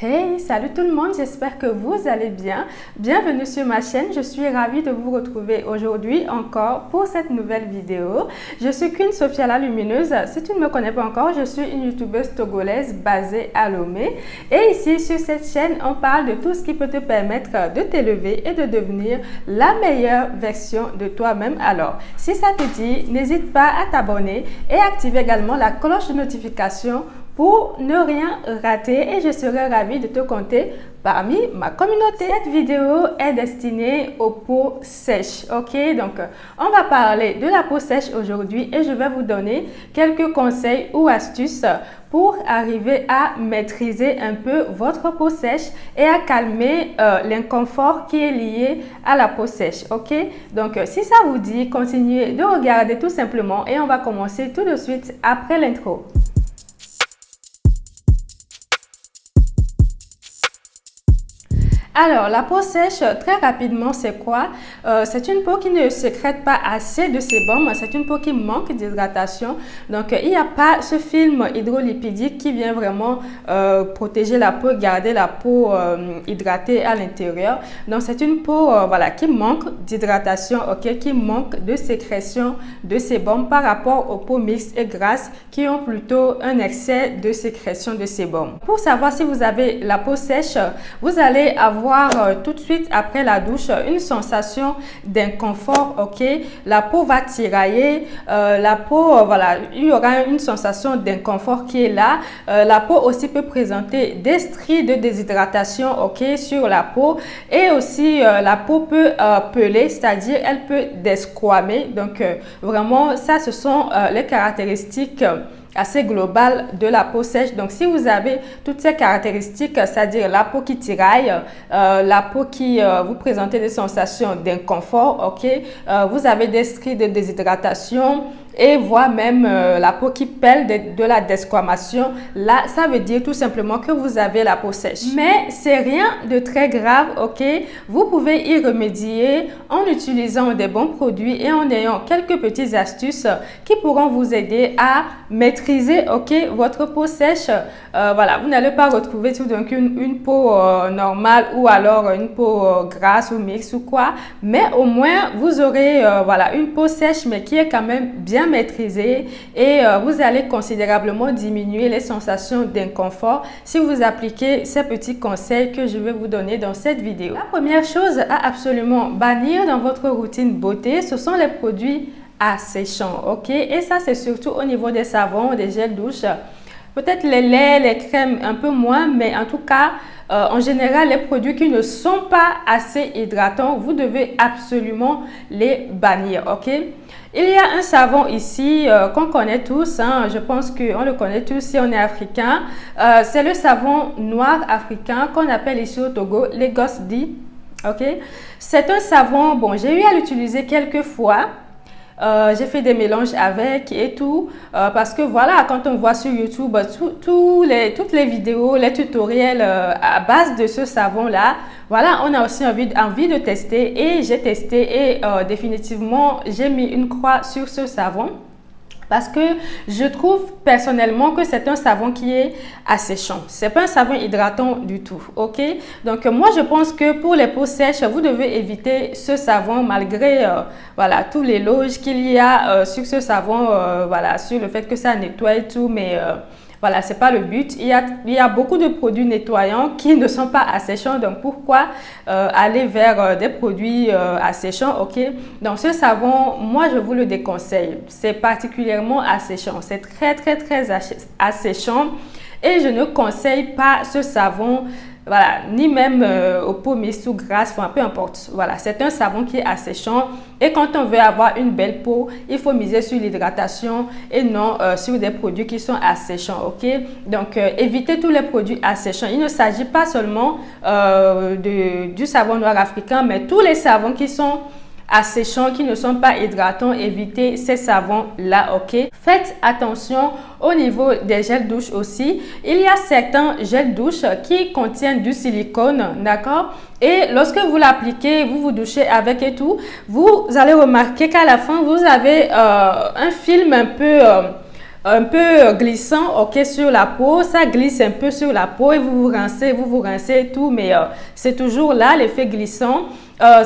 Hey, salut tout le monde, j'espère que vous allez bien. Bienvenue sur ma chaîne, je suis ravie de vous retrouver aujourd'hui encore pour cette nouvelle vidéo. Je suis Queen Sophia la Lumineuse. Si tu ne me connais pas encore, je suis une youtubeuse togolaise basée à Lomé. Et ici, sur cette chaîne, on parle de tout ce qui peut te permettre de t'élever et de devenir la meilleure version de toi-même. Alors, si ça te dit, n'hésite pas à t'abonner et activer également la cloche de notification pour ne rien rater et je serai ravie de te compter parmi ma communauté. Cette vidéo est destinée aux peaux sèches, ok? Donc, on va parler de la peau sèche aujourd'hui et je vais vous donner quelques conseils ou astuces pour arriver à maîtriser un peu votre peau sèche et à calmer l'inconfort qui est lié à la peau sèche, ok? Donc, si ça vous dit, continuez de regarder tout simplement et on va commencer tout de suite après l'intro. Alors, la peau sèche, très rapidement, c'est quoi? C'est une peau qui ne sécrète pas assez de sébum, c'est une peau qui manque d'hydratation. Donc, il n'y a pas ce film hydrolipidique qui vient vraiment protéger la peau, garder la peau hydratée à l'intérieur. Donc, c'est une peau voilà, qui manque d'hydratation, ok, qui manque de sécrétion de sébum par rapport aux peaux mixtes et grasses qui ont plutôt un excès de sécrétion de sébum. Pour savoir si vous avez la peau sèche, vous allez avoir tout de suite après la douche une sensation d'inconfort, ok, la peau va tirailler, la peau, voilà, il y aura une sensation d'inconfort qui est là. La peau aussi peut présenter des stries de déshydratation, ok, sur la peau et aussi la peau peut peler, c'est-à-dire elle peut desquamer. Donc vraiment ça, ce sont les caractéristiques assez global de la peau sèche. Donc, si vous avez toutes ces caractéristiques, c'est-à-dire la peau qui tiraille, la peau qui vous présente des sensations d'inconfort, ok, vous avez des stries de déshydratation et voire même la peau qui pèle de la desquamation, là, ça veut dire tout simplement que vous avez la peau sèche. Mais c'est rien de très grave, ok? Vous pouvez y remédier en utilisant des bons produits et en ayant quelques petites astuces qui pourront vous aider à maîtriser, ok, votre peau sèche. Voilà, vous n'allez pas retrouver tout d'un coup une peau normale ou alors une peau grasse ou mixte ou quoi, mais au moins vous aurez voilà, une peau sèche mais qui est quand même bien maîtrisée et vous allez considérablement diminuer les sensations d'inconfort si vous appliquez ces petits conseils que je vais vous donner dans cette vidéo. La première chose à absolument bannir dans votre routine beauté, ce sont les produits asséchants, ok? Et ça, c'est surtout au niveau des savons, des gels douche. Peut-être les laits, les crèmes, un peu moins, mais en tout cas, en général, les produits qui ne sont pas assez hydratants, vous devez absolument les bannir, ok? Il y a un savon ici qu'on connaît tous, hein, je pense qu'on le connaît tous si on est africain. C'est le savon noir africain qu'on appelle ici au Togo, Lagos D, ok? C'est un savon, bon, j'ai eu à l'utiliser quelques fois. J'ai fait des mélanges avec et tout parce que voilà, quand on voit sur YouTube toutes les vidéos, les tutoriels à base de ce savon là, voilà, on a aussi envie de tester et j'ai testé et définitivement j'ai mis une croix sur ce savon. Parce que je trouve personnellement que c'est un savon qui est asséchant. C'est pas un savon hydratant du tout, ok? Donc moi je pense que pour les peaux sèches, vous devez éviter ce savon malgré voilà, tous les éloges qu'il y a sur ce savon, voilà, sur le fait que ça nettoie et tout, mais voilà, c'est pas le but. Il y a beaucoup de produits nettoyants qui ne sont pas asséchants. Donc, pourquoi aller vers des produits asséchants, ok? Donc, ce savon, moi, je vous le déconseille. C'est particulièrement asséchant. C'est très, très, très asséchant. Et je ne conseille pas ce savon, voilà, ni même aux peaux mixtes ou grasses, enfin, peu importe. Voilà, c'est un savon qui est asséchant. Et quand on veut avoir une belle peau, il faut miser sur l'hydratation et non sur des produits qui sont asséchants, ok? Donc, évitez tous les produits asséchants. Il ne s'agit pas seulement du savon noir africain, mais tous les savons qui sont asséchants, qui ne sont pas hydratants, évitez ces savons-là, ok? Faites attention au niveau des gels douche aussi. Il y a certains gels douche qui contiennent du silicone, d'accord? Et lorsque vous l'appliquez, vous vous douchez avec et tout, vous allez remarquer qu'à la fin, vous avez un film un peu un peu glissant, ok, sur la peau. Ça glisse un peu sur la peau et vous vous rincez et tout, mais c'est toujours là l'effet glissant.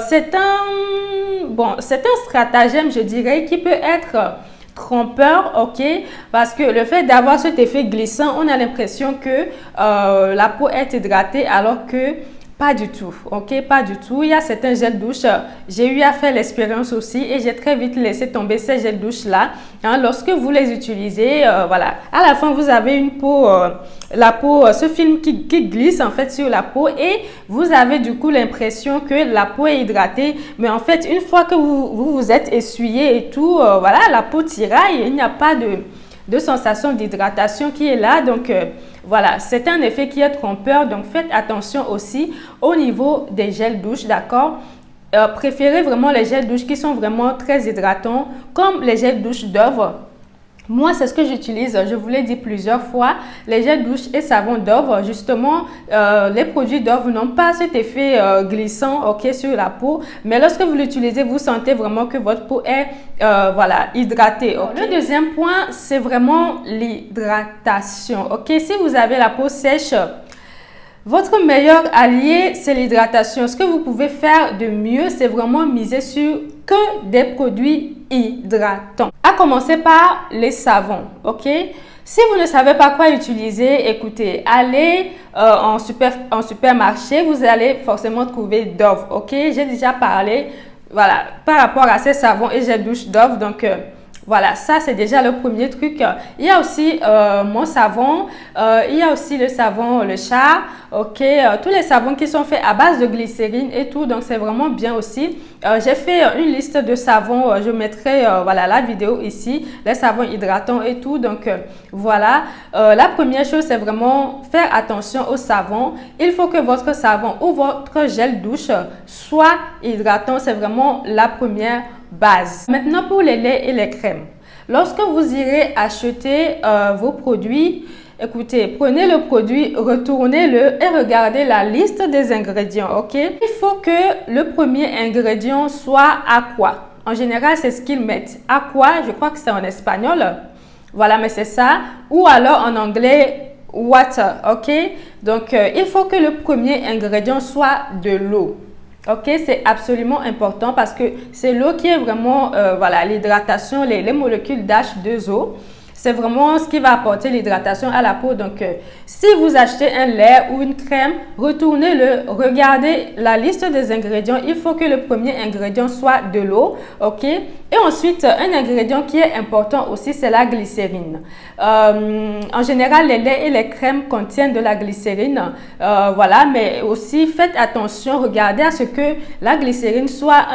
C'est un stratagème, je dirais, qui peut être trompeur, ok, parce que le fait d'avoir cet effet glissant, on a l'impression que la peau est hydratée alors que pas du tout, ok, pas du tout. Il y a certains gels douche, j'ai eu à faire l'expérience aussi et j'ai très vite laissé tomber ces gels douche là. Hein, lorsque vous les utilisez, voilà, à la fin vous avez une peau, la peau, ce film qui glisse en fait sur la peau et vous avez du coup l'impression que la peau est hydratée, mais en fait une fois que vous êtes essuyé et tout, voilà, la peau tiraille, il n'y a pas de sensation d'hydratation qui est là, donc voilà, c'est un effet qui est trompeur, donc faites attention aussi au niveau des gels douche, d'accord? Préférez vraiment les gels douche qui sont vraiment très hydratants, comme les gels douche Dove. Moi, c'est ce que j'utilise, je vous l'ai dit plusieurs fois, les gels douche et savon Dove. Justement, les produits Dove n'ont pas cet effet glissant, ok, sur la peau. Mais lorsque vous l'utilisez, vous sentez vraiment que votre peau est voilà, hydratée. Okay? Le deuxième point, c'est vraiment l'hydratation. Ok, si vous avez la peau sèche, votre meilleur allié, c'est l'hydratation. Ce que vous pouvez faire de mieux, c'est vraiment miser sur que des produits hydratants. À commencer par les savons, ok? Si vous ne savez pas quoi utiliser, écoutez, allez en supermarché, vous allez forcément trouver Dove, ok? J'ai déjà parlé, voilà, par rapport à ces savons et gel douche Dove, donc voilà, ça c'est déjà le premier truc. Il y a aussi mon savon, il y a aussi le savon Le Chat, ok, tous les savons qui sont faits à base de glycérine et tout, donc c'est vraiment bien aussi. J'ai fait une liste de savons, je mettrai voilà, la vidéo ici, les savons hydratants et tout, donc voilà. La première chose, c'est vraiment faire attention au savon. Il faut que votre savon ou votre gel douche soit hydratant, c'est vraiment la première base. Maintenant, pour les laits et les crèmes. Lorsque vous irez acheter vos produits, écoutez, prenez le produit, retournez-le et regardez la liste des ingrédients, ok? Il faut que le premier ingrédient soit aqua. En général, c'est ce qu'ils mettent. Aqua, je crois que c'est en espagnol. Voilà, mais c'est ça. Ou alors en anglais, water, ok? Donc, il faut que le premier ingrédient soit de l'eau. Ok, c'est absolument important parce que c'est l'eau qui est vraiment, voilà, l'hydratation, les molécules d'H2O. C'est vraiment ce qui va apporter l'hydratation à la peau. Donc, si vous achetez un lait ou une crème, retournez-le, regardez la liste des ingrédients. Il faut que le premier ingrédient soit de l'eau, ok? Et ensuite, un ingrédient qui est important aussi, c'est la glycérine. En général, les laits et les crèmes contiennent de la glycérine, voilà, mais aussi faites attention, regardez à ce que la glycérine soit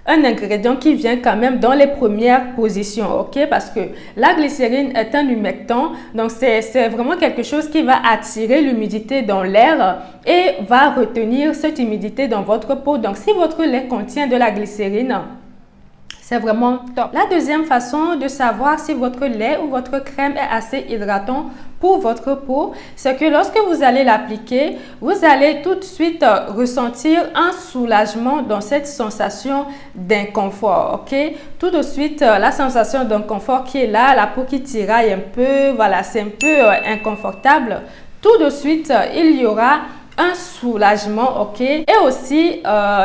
un ingrédient qui vient quand même dans les premières positions, ok? Parce que la glycérine est un humectant, donc c'est vraiment quelque chose qui va attirer l'humidité dans l'air et va retenir cette humidité dans votre peau. Donc, si votre lait contient de la glycérine, c'est vraiment top. La deuxième façon de savoir si votre lait ou votre crème est assez hydratant pour votre peau, c'est que lorsque vous allez l'appliquer, vous allez tout de suite ressentir un soulagement dans cette sensation d'inconfort, ok? Tout de suite, la sensation d'inconfort qui est là, la peau qui tiraille un peu, voilà, c'est un peu inconfortable. Tout de suite, il y aura un soulagement, ok? Et aussi,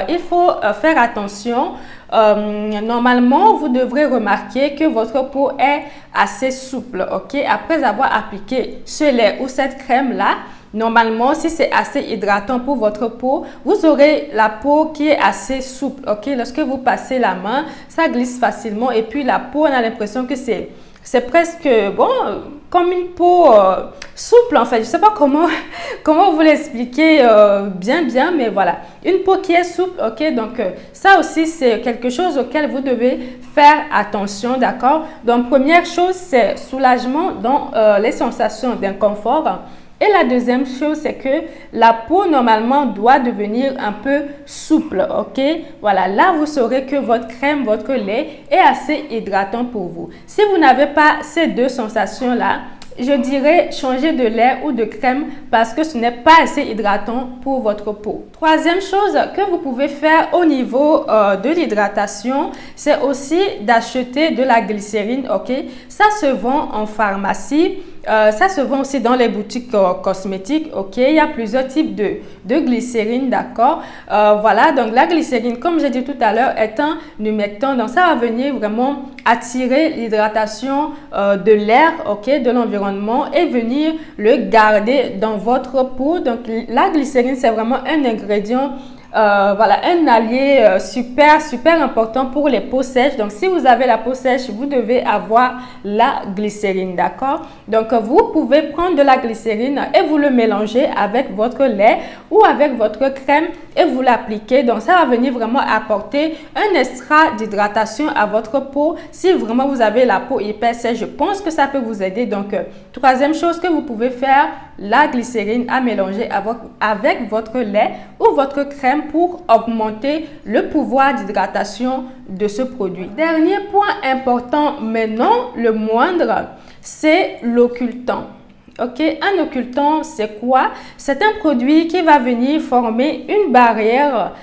il faut faire attention. Normalement, vous devrez remarquer que votre peau est assez souple, ok? Après avoir appliqué ce lait ou cette crème-là, normalement, si c'est assez hydratant pour votre peau, vous aurez la peau qui est assez souple, ok? Lorsque vous passez la main, ça glisse facilement et puis la peau, on a l'impression que c'est presque, bon, comme une peau souple en fait. Je ne sais pas comment vous l'expliquer bien, mais voilà. Une peau qui est souple, ok? Donc, ça aussi, c'est quelque chose auquel vous devez faire attention, d'accord? Donc, première chose, c'est soulagement dans les sensations d'inconfort. Et la deuxième chose, c'est que la peau, normalement, doit devenir un peu souple, ok? Voilà, là, vous saurez que votre crème, votre lait est assez hydratant pour vous. Si vous n'avez pas ces deux sensations-là, je dirais changer de lait ou de crème parce que ce n'est pas assez hydratant pour votre peau. Troisième chose que vous pouvez faire au niveau de l'hydratation, c'est aussi d'acheter de la glycérine, ok? Ça se vend en pharmacie. Ça se vend aussi dans les boutiques cosmétiques, ok? Il y a plusieurs types de glycérine, d'accord? Voilà, donc la glycérine, comme j'ai dit tout à l'heure, est un humectant. Donc, ça va venir vraiment attirer l'hydratation de l'air, ok? De l'environnement et venir le garder dans votre peau. Donc, la glycérine, c'est vraiment un ingrédient voilà, un allié super important pour les peaux sèches. Donc, si vous avez la peau sèche, vous devez avoir la glycérine, d'accord? Donc, vous pouvez prendre de la glycérine et vous le mélangez avec votre lait ou avec votre crème et vous l'appliquez. Donc, ça va venir vraiment apporter un extra d'hydratation à votre peau. Si vraiment vous avez la peau hyper sèche, je pense que ça peut vous aider. Donc, troisième chose que vous pouvez faire, la glycérine à mélanger avec votre lait ou votre crème pour augmenter le pouvoir d'hydratation de ce produit. Dernier point important, mais non le moindre, c'est l'occultant. Ok, un occultant, c'est quoi? C'est un produit qui va venir former une barrière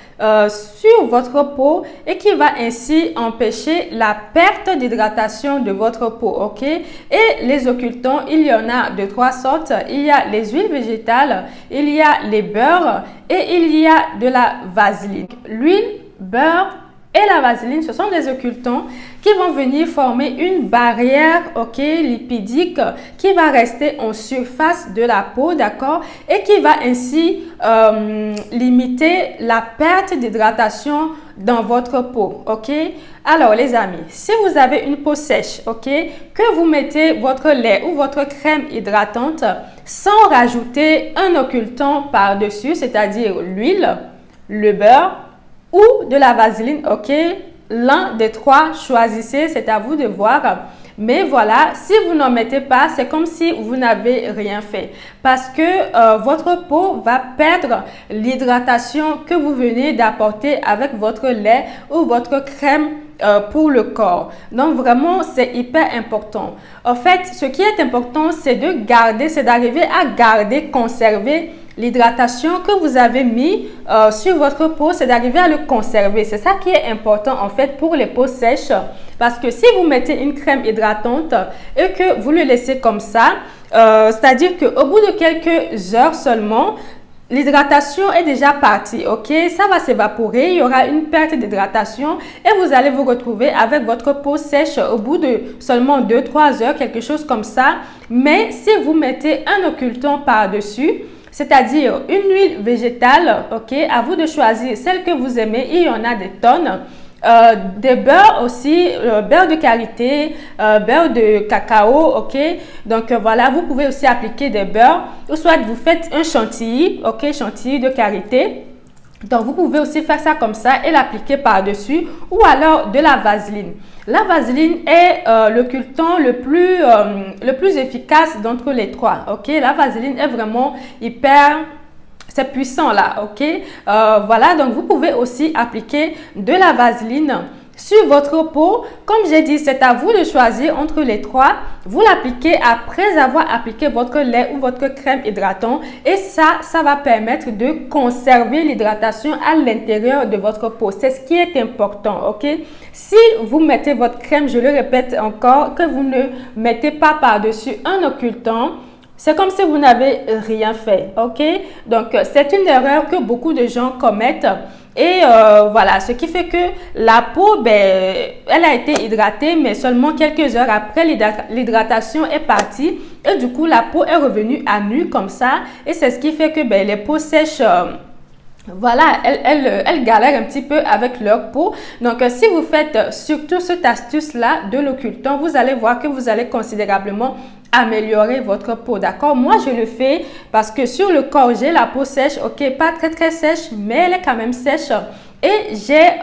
sur votre peau et qui va ainsi empêcher la perte d'hydratation de votre peau. Ok, et les occultants, il y en a de trois sortes. Il y a les huiles végétales, il y a les beurres et il y a de la vaseline. L'huile, beurre et la vaseline, ce sont des occultants qui vont venir former une barrière, ok, lipidique qui va rester en surface de la peau, d'accord, et qui va ainsi limiter la perte d'hydratation dans votre peau, ok. Alors les amis, si vous avez une peau sèche, ok, que vous mettez votre lait ou votre crème hydratante sans rajouter un occultant par-dessus, c'est-à-dire l'huile, le beurre ou de la vaseline, ok? L'un des trois, choisissez, c'est à vous de voir. Mais voilà, si vous n'en mettez pas, c'est comme si vous n'avez rien fait. Parce que votre peau va perdre l'hydratation que vous venez d'apporter avec votre lait ou votre crème pour le corps. Donc vraiment, c'est hyper important. En fait, ce qui est important, c'est de garder, c'est d'arriver à garder, conserver l'hydratation que vous avez mis sur votre peau, c'est d'arriver à le conserver. C'est ça qui est important en fait pour les peaux sèches. Parce que si vous mettez une crème hydratante et que vous le laissez comme ça, c'est-à-dire qu'au bout de quelques heures seulement, l'hydratation est déjà partie, ok? Ça va s'évaporer, il y aura une perte d'hydratation et vous allez vous retrouver avec votre peau sèche au bout de seulement 2-3 heures, quelque chose comme ça. Mais si vous mettez un occultant par-dessus, c'est-à-dire une huile végétale, ok, à vous de choisir celle que vous aimez, il y en a des tonnes. Des beurres aussi, beurre de karité, beurre de cacao, ok. Donc voilà, vous pouvez aussi appliquer des beurres, ou soit vous faites un chantilly, ok, chantilly de karité. Donc vous pouvez aussi faire ça comme ça et l'appliquer par-dessus, ou alors de la vaseline. La vaseline est l'occultant le plus efficace d'entre les trois, ok. La vaseline est vraiment hyper... C'est puissant là, ok? Voilà, donc vous pouvez aussi appliquer de la vaseline sur votre peau. Comme j'ai dit, c'est à vous de choisir entre les trois. Vous l'appliquez après avoir appliqué votre lait ou votre crème hydratant. Et ça va permettre de conserver l'hydratation à l'intérieur de votre peau. C'est ce qui est important, ok? Si vous mettez votre crème, je le répète encore, que vous ne mettez pas par-dessus un occultant, c'est comme si vous n'avez rien fait, ok? Donc, c'est une erreur que beaucoup de gens commettent. Et voilà, ce qui fait que la peau, ben, elle a été hydratée, mais seulement quelques heures après, l'hydratation est partie. Et du coup, la peau est revenue à nu comme ça. Et c'est ce qui fait que ben, les peaux sèches... voilà, elles galèrent un petit peu avec leur peau. Donc, si vous faites surtout cette astuce-là de l'occultant, vous allez voir que vous allez considérablement améliorer votre peau, d'accord? Moi, je le fais parce que sur le corps, j'ai la peau sèche, ok, pas très sèche, mais elle est quand même sèche. Et j'ai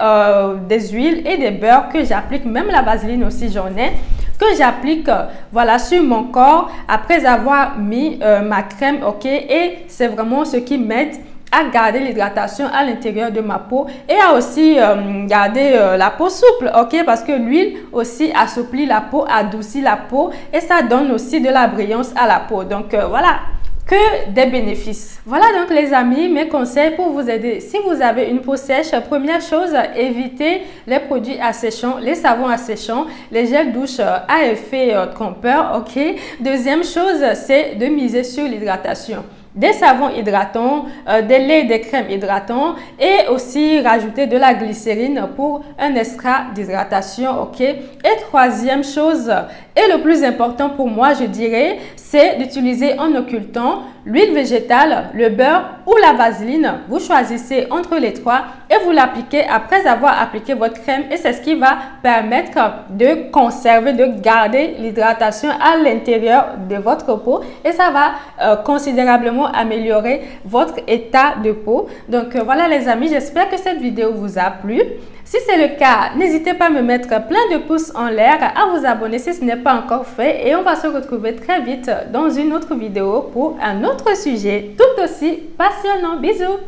des huiles et des beurres que j'applique, même la vaseline aussi, j'en ai, que j'applique voilà, sur mon corps après avoir mis ma crème, ok? Et c'est vraiment ce qui m'aide à garder l'hydratation à l'intérieur de ma peau et à aussi garder la peau souple, ok? Parce que l'huile aussi assouplit la peau, adoucit la peau et ça donne aussi de la brillance à la peau. Donc voilà, que des bénéfices. Voilà donc les amis, mes conseils pour vous aider. Si vous avez une peau sèche, première chose, évitez les produits asséchants, les savons asséchants, les gels douche à effet trompeur, ok? Deuxième chose, c'est de miser sur l'hydratation. Des savons hydratants, des laits et des crèmes hydratants et aussi rajouter de la glycérine pour un extra d'hydratation, ok? Et troisième chose, et le plus important pour moi, je dirais, c'est d'utiliser en occultant l'huile végétale, le beurre ou la vaseline. Vous choisissez entre les trois et vous l'appliquez après avoir appliqué votre crème et c'est ce qui va permettre de conserver, de garder l'hydratation à l'intérieur de votre peau et ça va considérablement améliorer votre état de peau. Donc voilà les amis, j'espère que cette vidéo vous a plu. Si c'est le cas, n'hésitez pas à me mettre plein de pouces en l'air, à vous abonner si ce n'est pas encore fait et on va se retrouver très vite dans une autre vidéo pour un autre sujet tout aussi passionnant. Bisous,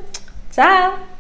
ciao!